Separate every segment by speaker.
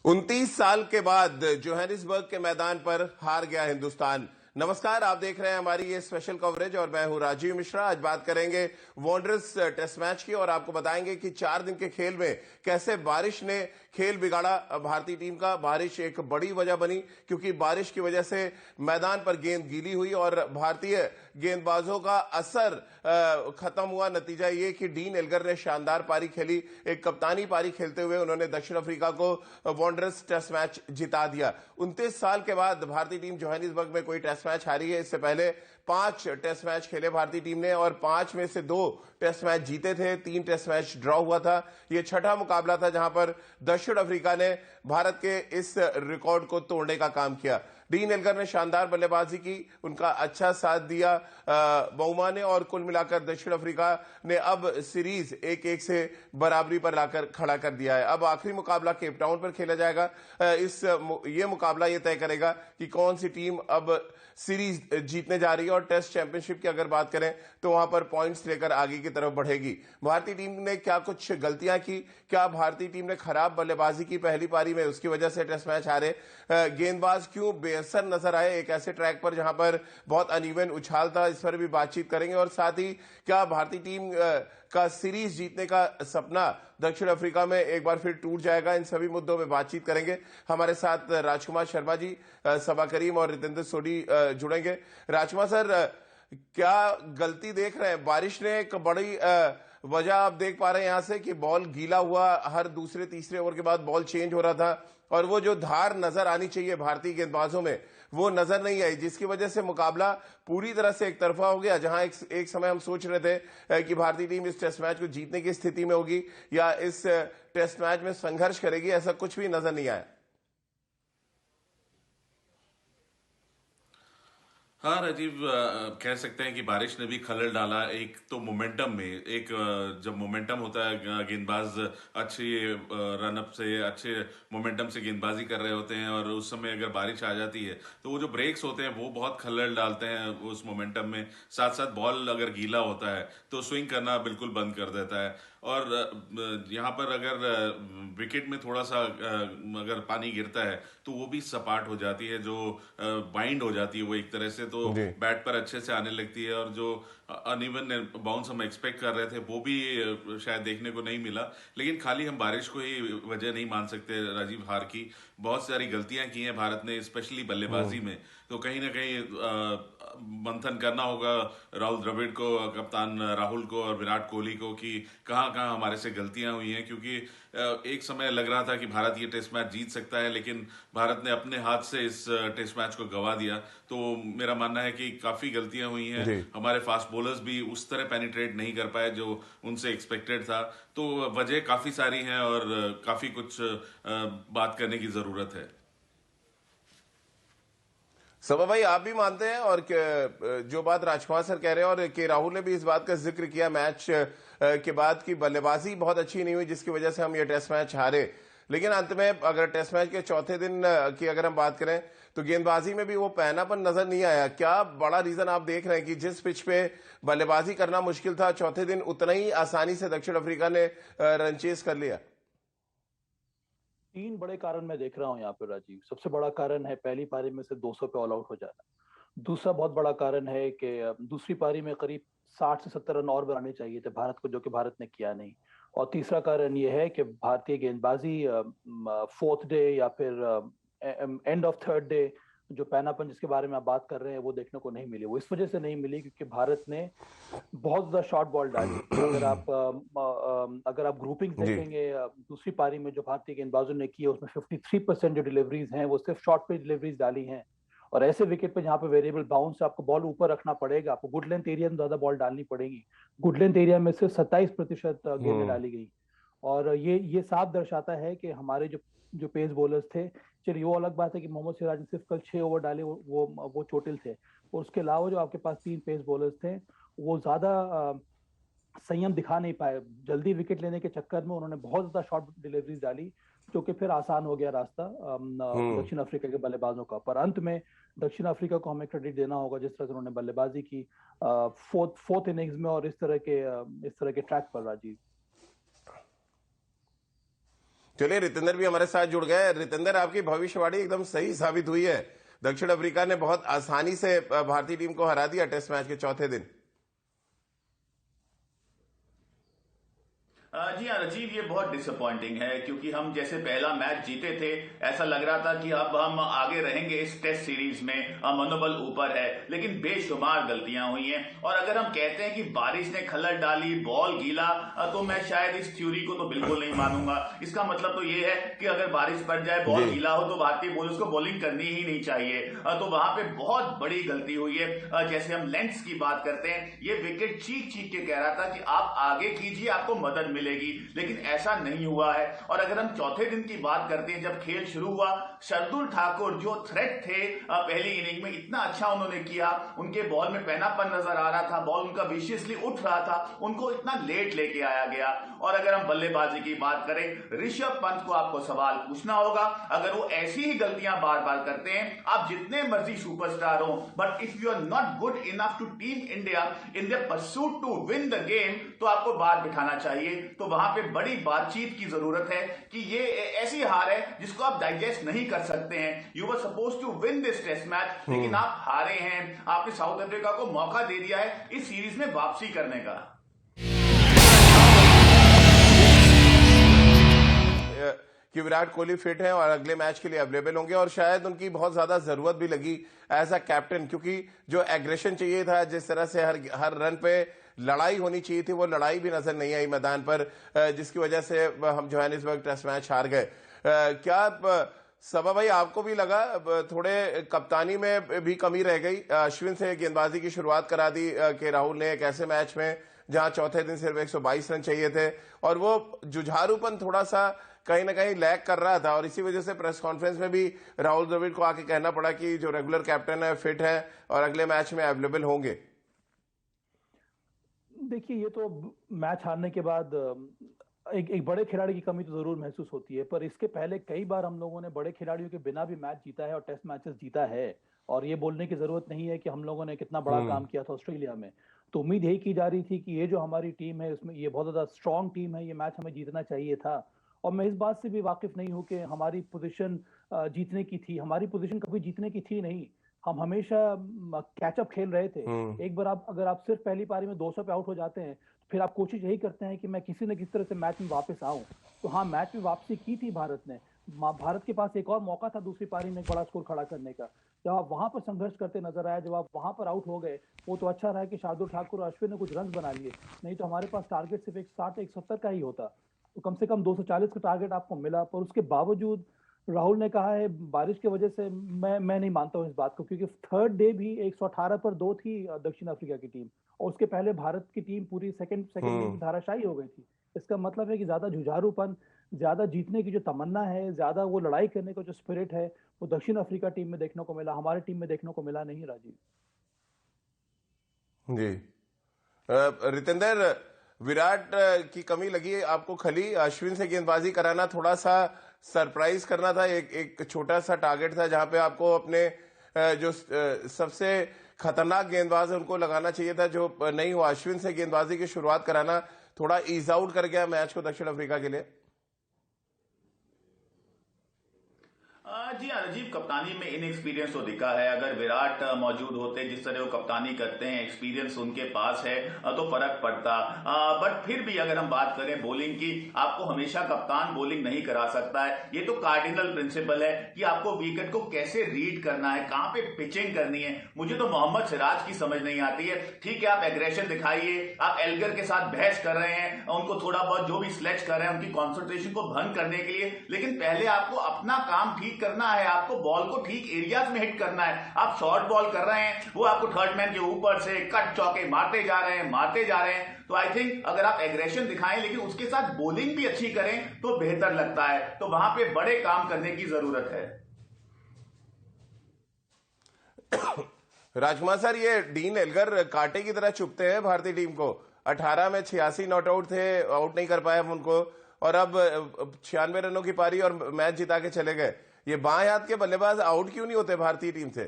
Speaker 1: 29 साल के बाद जोहानिसबर्ग के मैदान पर हार गया हिंदुस्तान। नमस्कार, आप देख रहे हैं हमारी ये स्पेशल कवरेज और मैं हूं राजीव मिश्रा। आज बात करेंगे वॉन्डरस टेस्ट मैच की और आपको बताएंगे कि 4 दिन के खेल में कैसे बारिश ने खेल बिगाड़ा भारतीय टीम का। बारिश एक बड़ी वजह बनी क्योंकि बारिश की वजह से मैदान पर गेंद गीली हुई और भारतीय गेंदबाजों का असर खत्म हुआ। नतीजा ये कि डीन एल्गर ने शानदार पारी खेली। एक कप्तानी पारी खेलते हुए उन्होंने दक्षिण अफ्रीका को वॉन्डरस टेस्ट मैच जिता दिया। 29 साल के बाद भारतीय टीम जोहानिसबर्ग में कोई टेस्ट मैच हारी है। इससे पहले 5 टेस्ट मैच खेले भारतीय टीम ने और 5 में से 2 टेस्ट मैच जीते थे, 3 टेस्ट मैच ड्रॉ हुआ था। यह छठा मुकाबला था जहां पर दक्षिण अफ्रीका ने भारत के इस रिकॉर्ड को तोड़ने का काम किया। डीन एल्गर ने शानदार बल्लेबाजी की, उनका अच्छा साथ दिया बहुमा ने और कुल मिलाकर दक्षिण अफ्रीका ने अब सीरीज 1-1 से बराबरी पर लाकर खड़ा कर दिया है। अब आखिरी मुकाबला केप टाउन पर खेला जाएगा। ये मुकाबला ये तय करेगा कि कौन सी टीम अब सीरीज जीतने जा रही है और टेस्ट चैंपियनशिप की अगर बात करें तो वहां पर पॉइंट्स लेकर आगे की तरफ बढ़ेगी। भारतीय टीम ने क्या कुछ गलतियां की, क्या भारतीय टीम ने खराब बल्लेबाजी की पहली पारी में, उसकी वजह से टेस्ट मैच हारे, गेंदबाज क्यों बेअसर नजर आए एक ऐसे ट्रैक पर जहां पर बहुत अनइवन उछाल था, इस पर भी बातचीत करेंगे। और साथ ही क्या भारतीय टीम का सीरीज जीतने का सपना दक्षिण अफ्रीका में एक बार फिर टूट जाएगा, इन सभी मुद्दों में बातचीत करेंगे। हमारे साथ राजकुमार शर्मा जी, सबा करीम और रितेंद्र सोडी जुड़ेंगे। राजकुमार सर, क्या गलती देख रहे हैं? बारिश ने एक बड़ी वजह आप देख पा रहे हैं यहां से कि बॉल गीला हुआ, हर दूसरे तीसरे ओवर के बाद बॉल चेंज हो रहा था और वो जो धार नजर आनी चाहिए भारतीय गेंदबाजों में वो नजर नहीं आई, जिसकी वजह से मुकाबला पूरी तरह से एक तरफा हो गया। जहां एक समय हम सोच रहे थे कि भारतीय टीम इस टेस्ट मैच को जीतने की स्थिति में होगी या इस टेस्ट मैच में संघर्ष करेगी, ऐसा कुछ भी नजर नहीं आया।
Speaker 2: हाँ राजीव, कह सकते हैं कि बारिश ने भी खलल डाला। एक तो मोमेंटम में, जब मोमेंटम होता है, गेंदबाज अच्छी रनअप से, अच्छे मोमेंटम से गेंदबाजी कर रहे होते हैं और उस समय अगर बारिश आ जाती है तो वो जो ब्रेक्स होते हैं वो बहुत खलल डालते हैं उस मोमेंटम में। साथ साथ बॉल अगर गीला होता है तो स्विंग करना बिल्कुल बंद कर देता है। और यहाँ पर अगर विकेट में थोड़ा सा अगर पानी गिरता है तो वो भी सपाट हो जाती है, जो बाइंड हो जाती है वो एक तरह से, तो बैट पर अच्छे से आने लगती है। और जो अनइवन बाउंस हम एक्सपेक्ट कर रहे थे वो भी शायद देखने को नहीं मिला। लेकिन खाली हम बारिश को ही वजह नहीं मान सकते राजीव हार की। बहुत सारी गलतियां की हैं भारत ने, स्पेशली बल्लेबाजी में। तो कहीं ना कहीं मंथन करना होगा राहुल द्रविड़ को, कप्तान राहुल को और विराट कोहली को कि कहाँ कहाँ हमारे से गलतियां हुई हैं। क्योंकि एक समय लग रहा था कि भारत ये टेस्ट मैच जीत सकता है, लेकिन भारत ने अपने हाथ से इस टेस्ट मैच को गवा दिया। तो मेरा मानना है कि काफी गलतियां हुई हैं। हमारे फास्ट बॉलर्स भी उस तरह पेनिट्रेट नहीं कर पाए जो उनसे एक्सपेक्टेड था। तो वजह काफी सारी हैं और काफी कुछ बात करने की जरूरत है।
Speaker 1: सबा भाई, आप भी मानते हैं और जो बात राजकुमार सर कह रहे हैं और के राहुल ने भी इस बात का जिक्र किया मैच के बाद की बल्लेबाजी बहुत अच्छी नहीं हुई जिसकी वजह से हम ये टेस्ट मैच हारे। लेकिन अंत में अगर टेस्ट मैच के चौथे दिन की अगर हम बात करें तो गेंदबाजी में भी वो पहनापन नजर नहीं आया। क्या बड़ा रीजन आप देख रहे हैं कि जिस पिच पे बल्लेबाजी करना मुश्किल था, चौथे दिन उतना ही आसानी से दक्षिण अफ्रीका ने रन चेज कर लिया?
Speaker 3: 3 बड़े कारण मैं देख रहा हूँ यहाँ पे राजीव। सबसे बड़ा कारण है पहली पारी में से 200 पे ऑल आउट हो जाना। दूसरा बहुत बड़ा कारण है कि दूसरी पारी में करीब 60 से 70 रन और बनाने चाहिए थे भारत को, जो कि भारत ने किया नहीं। और तीसरा कारण यह है कि भारतीय गेंदबाजी फोर्थ डे या फिर एंड ऑफ थर्ड डे, जो पैनापन जिसके बारे में आप बात कर रहे हैं, वो देखने को नहीं मिली। वो इस वजह से नहीं मिली क्योंकि भारत ने बहुत ज्यादा शॉर्ट बॉल डाली। अगर आप ग्रुपिंग्स देखेंगे दूसरी पारी में जो भारतीय गेंदबाजों ने की है उसमें 53% जो डिलीवरीज हैं वो सिर्फ शॉर्ट पे डिलीवरीज डाली हैं। और ऐसे विकेट पे जहाँ पे वेरिएबल बाउंस, आपको बॉल ऊपर रखना पड़ेगा, आपको गुड लेंथ एरिया में ज्यादा बॉल डालनी पड़ेगी। गुड लेंथ एरिया में सिर्फ 27% गेंदें डाली गई। और ये साफ दर्शाता है कि हमारे जो जो पेस बॉलर्स थे, चलिए वो अलग बात है कि मोहम्मद सिराज ने सिर्फ कल 6 ओवर डाले, वो चोटिल थे। और उसके अलावा जो आपके पास 3 पेस बॉलर्स थे वो ज्यादा संयम दिखा नहीं पाए। जल्दी विकेट लेने के चक्कर में उन्होंने बहुत ज्यादा शॉर्ट डिलीवरीज डाली, जो कि फिर आसान हो गया रास्ता दक्षिण अफ्रीका के बल्लेबाजों का। पर अंत में दक्षिण अफ्रीका को हमें क्रेडिट देना होगा जिस तरह से उन्होंने बल्लेबाजी की फोर्थ इनिंग्स में और इस तरह के ट्रैक पर राजीव।
Speaker 1: चलिए, रितेंद्र भी हमारे साथ जुड़ गए। रितेंद्र, आपकी भविष्यवाणी एकदम सही साबित हुई है। दक्षिण अफ्रीका ने बहुत आसानी से भारतीय टीम को हरा दिया टेस्ट मैच के चौथे दिन।
Speaker 4: जी हाँ राजीव, ये बहुत डिसअपॉइंटिंग है क्योंकि हम जैसे पहला मैच जीते थे, ऐसा लग रहा था कि अब हम आगे रहेंगे इस टेस्ट सीरीज में, मनोबल ऊपर है, लेकिन बेशुमार गलतियां हुई हैं। और अगर हम कहते हैं कि बारिश ने खलल डाली, बॉल गीला, तो मैं शायद इस थ्योरी को तो बिल्कुल नहीं मानूंगा। इसका मतलब तो ये है कि अगर बारिश पड़ जाए, बॉल गीला हो, तो भारतीय बॉलर्स को बॉलिंग करनी ही नहीं चाहिए। तो वहां पे बहुत बड़ी गलती हुई है। जैसे हम लेंथ की बात करते हैं, ये विकेट चीख चीख के कह रहा था कि आप आगे कीजिए, आपको मदद मिलेगी, लेकिन ऐसा नहीं हुआ है। और अगर हम चौथे दिन की बात करते हैं, जब खेल शुरू हुआ, शार्दुल ठाकुर जो थ्रेट थे पहली इनिंग में, इतना अच्छा उन्होंने किया, उनके बॉल में पैनापन नजर आ रहा था, बॉल उनका विशियसली उठ रहा था, उनको इतना लेट लेके आया गया। और अगर हम बल्लेबाजी की बात करें, ऋषभ पंत को आपको सवाल पूछना होगा। अगर वो ऐसी ही गलतियां बार बार करते हैं, आप जितने मर्जी सुपरस्टार हो, but if you are not good enough to team India in the pursuit to win the game, तो आपको बाहर बिठाना चाहिए। तो वहां पे बड़ी बातचीत की जरूरत है कि ये ऐसी हार है जिसको आप डाइजेस्ट नहीं कर सकते हैं। You were suppose to win this test match, लेकिन आप हारे हैं। आपने साउथ अफ्रीका को मौका दे दिया है इस सीरीज में वापसी करने का।
Speaker 1: कि विराट कोहली फिट हैं और अगले मैच के लिए अवेलेबल होंगे, और शायद उनकी बहुत ज्यादा जरूरत भी लगी एज अ कैप्टन, क्योंकि जो एग्रेशन चाहिए था, जिस तरह से हर रन पे लड़ाई होनी चाहिए थी, वो लड़ाई भी नजर नहीं आई मैदान पर, जिसकी वजह से हम जोहानिसबर्ग टेस्ट मैच हार गए। क्या सबा भाई, आपको भी लगा थोड़े कप्तानी में भी कमी रह गई? अश्विन से गेंदबाजी की शुरुआत करा दी के राहुल ने एक ऐसे मैच में जहां चौथे दिन सिर्फ 122 रन चाहिए थे, और वो जुझारूपन थोड़ा सा कहीं ना कहीं लैग कर रहा था, और इसी वजह से प्रेस कॉन्फ्रेंस में भी राहुल द्रविड़ को आके कहना पड़ा कि जो रेगुलर कैप्टन है फिट है और अगले मैच में अवेलेबल होंगे।
Speaker 3: देखिए, ये तो मैच हारने के बाद एक बड़े खिलाड़ी की कमी तो जरूर महसूस होती है, पर इसके पहले कई बार हम लोगों ने बड़े खिलाड़ियों के बिना भी मैच जीता है और टेस्ट मैचेस जीता है। और ये बोलने की जरूरत नहीं है कि हम लोगों ने कितना बड़ा काम किया था ऑस्ट्रेलिया में। तो उम्मीद यही की जा रही थी कि ये जो हमारी टीम है, उसमें ये बहुत ज्यादा स्ट्रांग टीम है, ये मैच हमें जीतना चाहिए था। और मैं इस बात से भी वाकिफ नहीं हूं कि हमारी पोजीशन जीतने की थी। हमारी पोजीशन कभी जीतने की थी नहीं। हम हमेशा कैचअप खेल रहे थे। एक बार अगर आप सिर्फ पहली पारी में 200 पे आउट हो जाते हैं, फिर आप कोशिश यही करते हैं कि मैं किसी न किसी तरह से मैच में वापस आऊं। तो हाँ, मैच में वापसी की थी भारत ने। भारत के पास एक और मौका था दूसरी पारी में एक बड़ा स्कोर खड़ा करने का। जब आप वहां पर संघर्ष करते नजर आए, जब आप वहां पर आउट हो गए, वो तो अच्छा रहा कि शार्दुल ठाकुर और अश्विन ने कुछ रन बना लिए, नहीं तो हमारे पास टारगेट सिर्फ 160 170 का ही होता। तो कम से कम 240 का टारगेट आपको मिला। पर उसके बावजूद राहुल ने कहा है बारिश की वजह से, मैं नहीं मानता हूं इस बात को, क्योंकि थर्ड डे भी 118 पर 2 थी दक्षिण अफ्रीका की टीम, और उसके पहले भारत की टीम पूरी सेकंड इनिंग धाराशायी हो गई थी। इसका मतलब है कि ज्यादा जुझारूपन, ज्यादा जीतने की जो तमन्ना है, ज्यादा वो लड़ाई करने का जो स्पिरिट है, वो दक्षिण अफ्रीका टीम में देखने को मिला, हमारी टीम में देखने को मिला नहीं। राजीव
Speaker 1: जी, रितेंद्र, विराट की कमी लगी आपको खली? अश्विन से गेंदबाजी कराना थोड़ा सा सरप्राइज करना था, एक छोटा सा टारगेट था जहां पे आपको अपने जो सबसे खतरनाक गेंदबाज है उनको लगाना चाहिए था, जो नहीं हुआ। अश्विन से गेंदबाजी की शुरुआत कराना थोड़ा ईज आउट कर गया मैच को दक्षिण अफ्रीका के लिए।
Speaker 4: जी हाँ राजीव, कप्तानी में इनएक्सपीरियंस तो दिखा है। अगर विराट मौजूद होते, जिस तरह वो कप्तानी करते हैं, एक्सपीरियंस उनके पास है, तो फर्क पड़ता। बट फिर भी अगर हम बात करें बॉलिंग की, आपको हमेशा कप्तान बॉलिंग नहीं करा सकता है। ये तो कार्डिनल प्रिंसिपल है कि आपको विकेट को कैसे रीड करना है, कहां पे पिचिंग करनी है। मुझे तो मोहम्मद सिराज की समझ नहीं आती है। ठीक है, आप एग्रेशन दिखाइए, आप एल्गर के साथ बहस कर रहे हैं, उनको थोड़ा बहुत जो भी स्लेच कर रहे हैं उनकी कॉन्सेंट्रेशन को भंग करने के लिए, लेकिन पहले आपको अपना काम ठीक करना है। आपको बॉल को ठीक एरियाज में हिट करना है। आप शॉर्ट बॉल कर रहे हैं, वो आपको थर्ड मैन के ऊपर से कट चौके मारते जा रहे हैं। तो आई थिंक अगर आप एग्रेशन दिखाएं लेकिन उसके साथ बॉलिंग भी अच्छी करें तो बेहतर लगता है। तो वहां पे बड़े काम करने की जरूरत है।
Speaker 1: राजकुमार सर, ये डीन एल्गर कांटे की तरह चुभते हैं भारतीय टीम को। 18 में 86 नॉट आउट थे, आउट नहीं कर पाए हम उनको, और अब 96 रनों की पारी और मैच जिता के चले गए। ये बाएं हाथ के बल्लेबाज आउट क्यों नहीं होते भारतीय टीम से?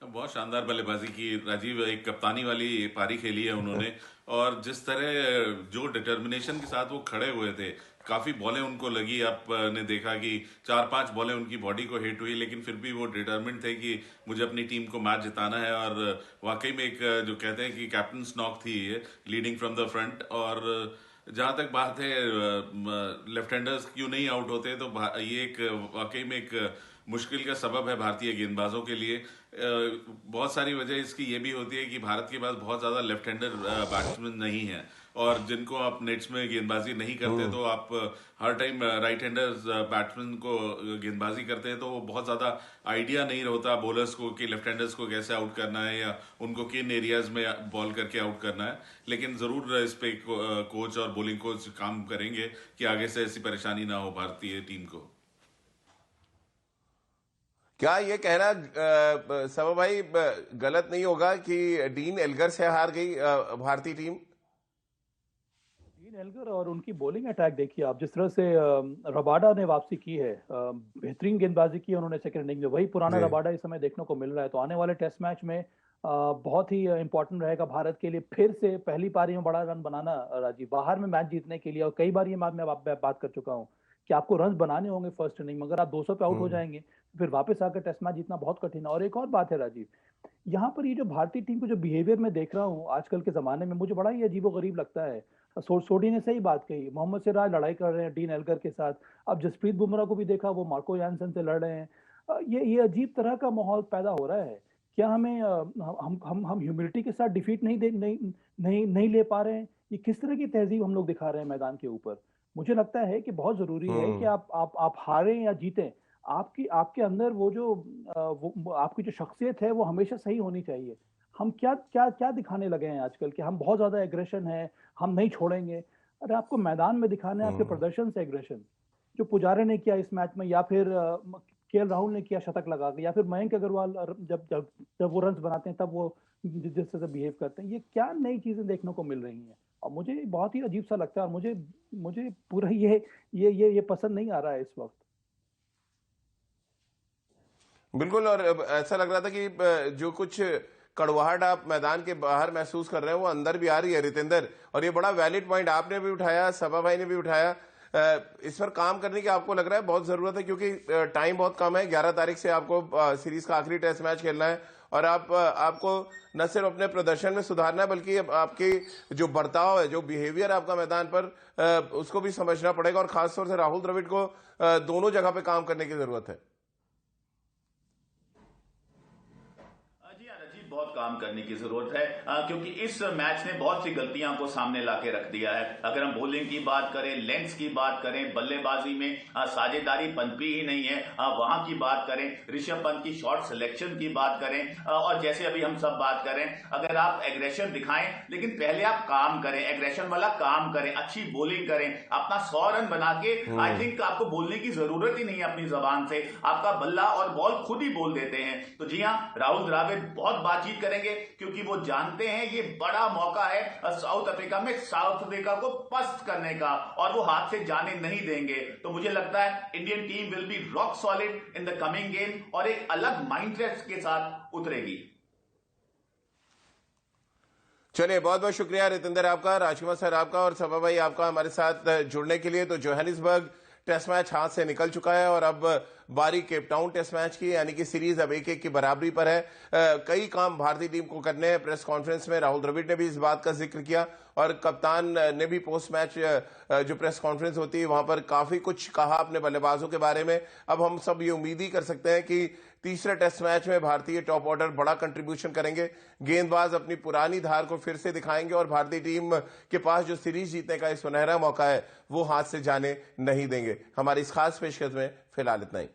Speaker 2: बहुत शानदार बल्लेबाजी की राजीव, एक कप्तानी वाली पारी खेली है उन्होंने। और जिस तरह जो डिटर्मिनेशन के साथ वो खड़े हुए थे, काफी बॉलें उनको लगी, आपने देखा कि 4-5 बॉलें उनकी बॉडी को हिट हुई, लेकिन फिर भी वो डिटर्मिन्ड थे कि मुझे अपनी टीम को मैच जिताना है। और वाकई में एक जो कहते हैं कि कैप्टन नॉक थी ये, लीडिंग फ्रॉम द फ्रंट। और जहां तक बात है लेफ्ट हैंडर्स क्यों नहीं आउट होते, तो ये एक वाकई में एक मुश्किल का सबब है भारतीय गेंदबाजों के लिए। बहुत सारी वजह इसकी ये भी होती है कि भारत के पास बहुत ज्यादा लेफ्ट हैंडर बैट्समैन नहीं है, और जिनको आप नेट्स में गेंदबाजी नहीं करते तो आप हर टाइम राइट हैंडर्स बैट्समैन को गेंदबाजी करते हैं, तो वो बहुत ज्यादा आइडिया नहीं होता बॉलर्स को कि लेफ्ट हैंडर्स को कैसे आउट करना है या उनको किन एरियाज में बॉल करके आउट करना है। लेकिन जरूर इस पे कोच और बॉलिंग कोच काम करेंगे कि आगे से ऐसी परेशानी ना हो भारतीय टीम को।
Speaker 1: क्या ये कहना सबा भाई गलत नहीं होगा कि डीन एल्गर से हार गई भारतीय टीम?
Speaker 3: डीन एल्गर और उनकी बॉलिंग अटैक देखिए आप, जिस तरह से रबाडा ने वापसी की है, बेहतरीन गेंदबाजी की उन्होंने सेकंड इनिंग में, वही पुराना रबाडा इस समय देखने को मिल रहा है। तो आने वाले टेस्ट मैच में बहुत ही इंपॉर्टेंट रहेगा भारत के लिए फिर से पहली पारी में बड़ा रन बनाना राजीव, बाहर में मैच जीतने के लिए। और कई बार ये मैं बात कर चुका हूँ कि आपको रन बनाने होंगे फर्स्ट इनिंग में, अगर आप 200 पे आउट हो जाएंगे फिर वापस आकर टेस्ट मैच जीतना बहुत कठिन है। और एक और बात है राजीव, यहाँ पर ये जो भारतीय टीम को जो बिहेवियर में देख रहा हूँ आजकल के जमाने में, मुझे बड़ा ही अजीबोगरीब लगता है। सोडी ने सही बात कही, मोहम्मद सिराज लड़ाई कर रहे हैं डीन एल्गर के साथ, अब जसप्रीत बुमराह को भी देखा वो मार्को यानसन से लड़ रहे हैं। ये अजीब तरह का माहौल पैदा हो रहा है। क्या हमें हम ह्यूमिलिटी के साथ डिफीट नहीं ले पा रहे हैं? ये किस तरह की तहजीब हम लोग दिखा रहे हैं मैदान के ऊपर? मुझे लगता है कि बहुत जरूरी है कि आप हारें या जीतें, आपके अंदर वो आपकी जो शख्सियत है वो हमेशा सही होनी चाहिए। हम क्या क्या क्या दिखाने लगे हैं आजकल कि हम बहुत ज्यादा एग्रेशन है, हम नहीं छोड़ेंगे। अरे आपको मैदान में दिखाना है आपके प्रदर्शन से एग्रेशन, जो पुजारा ने किया इस मैच में, या फिर केएल राहुल ने किया शतक लगा के, या फिर मयंक अग्रवाल जब जब जब वो रन बनाते हैं तब वो जिस तरह से बिहेव करते हैं। ये क्या नई चीजें देखने को मिल रही हैं और मुझे बहुत ही अजीब सा लगता है, और मुझे पूरा ये पसंद नहीं आ रहा है इस वक्त।
Speaker 1: बिल्कुल, और ऐसा लग रहा था कि जो कुछ कड़वाहट आप मैदान के बाहर महसूस कर रहे हैं वो अंदर भी आ रही है रितेंद्र। और ये बड़ा वैलिड पॉइंट आपने भी उठाया, सबा भाई ने भी उठाया। इस पर काम करने की आपको लग रहा है बहुत जरूरत है, क्योंकि टाइम बहुत कम है। 11 तारीख से आपको सीरीज का आखिरी टेस्ट मैच खेलना है, और आपको न सिर्फ अपने प्रदर्शन में सुधारना है बल्कि आपकी जो बर्ताव है, जो बिहेवियर आपका मैदान पर, उसको भी समझना पड़ेगा। और खासतौर से राहुल द्रविड़ को दोनों जगह पे काम करने की जरूरत है।
Speaker 4: बहुत काम करने की जरूरत है, क्योंकि इस मैच ने बहुत सी गलतियां को सामने लाके रख दिया है। अगर हम बॉलिंग की बात करें, लेंथ्स की बात करें, बल्लेबाजी में साझेदारी पनपी ही नहीं है, वहां की बात करें, ऋषभ पंत की शॉट सिलेक्शन की बात करें, और जैसे अभी हम सब बात करें, अगर आप एग्रेशन दिखाएं लेकिन पहले आप काम करें, एग्रेशन वाला काम करें, अच्छी बॉलिंग करें, अपना 100 रन बना के आई थिंक आपको बोलने की जरूरत ही नहीं है अपनी जबान से, आपका बल्ला और बॉल खुद ही बोल देते हैं। तो जी हाँ, राहुल द्रविड़ बहुत बातचीत करेंगे क्योंकि वो जानते हैं ये बड़ा मौका है साउथ अफ्रीका में साउथ अफ्रीका को पस्त करने का, और वो हाथ से जाने नहीं देंगे। तो मुझे लगता है Indian team will be rock solid in the coming game और एक अलग माइंडसेट के साथ उतरेगी।
Speaker 1: चलिए, बहुत बहुत शुक्रिया रितेंद्र आपका, राजकुमार सर आपका, और सबा भाई आपका हमारे साथ जुड़ने के लिए। तो जोहानिसबर्ग टेस्ट मैच हाथ से निकल चुका है और अब बारी केप टाउन टेस्ट मैच की, यानी कि सीरीज अब 1-1 की बराबरी पर है। कई काम भारतीय टीम को करने हैं। प्रेस कॉन्फ्रेंस में राहुल द्रविड़ ने भी इस बात का जिक्र किया और कप्तान ने भी पोस्ट मैच जो प्रेस कॉन्फ्रेंस होती है वहां पर काफी कुछ कहा अपने बल्लेबाजों के बारे में। अब हम सब ये उम्मीद ही कर सकते हैं कि तीसरे टेस्ट मैच में भारतीय टॉप ऑर्डर बड़ा कंट्रीब्यूशन करेंगे, गेंदबाज अपनी पुरानी धार को फिर से दिखाएंगे और भारतीय टीम के पास जो सीरीज जीतने का सुनहरा मौका है वो हाथ से जाने नहीं देंगे। हमारी इस खास पेशकश में फिलहाल इतना ही।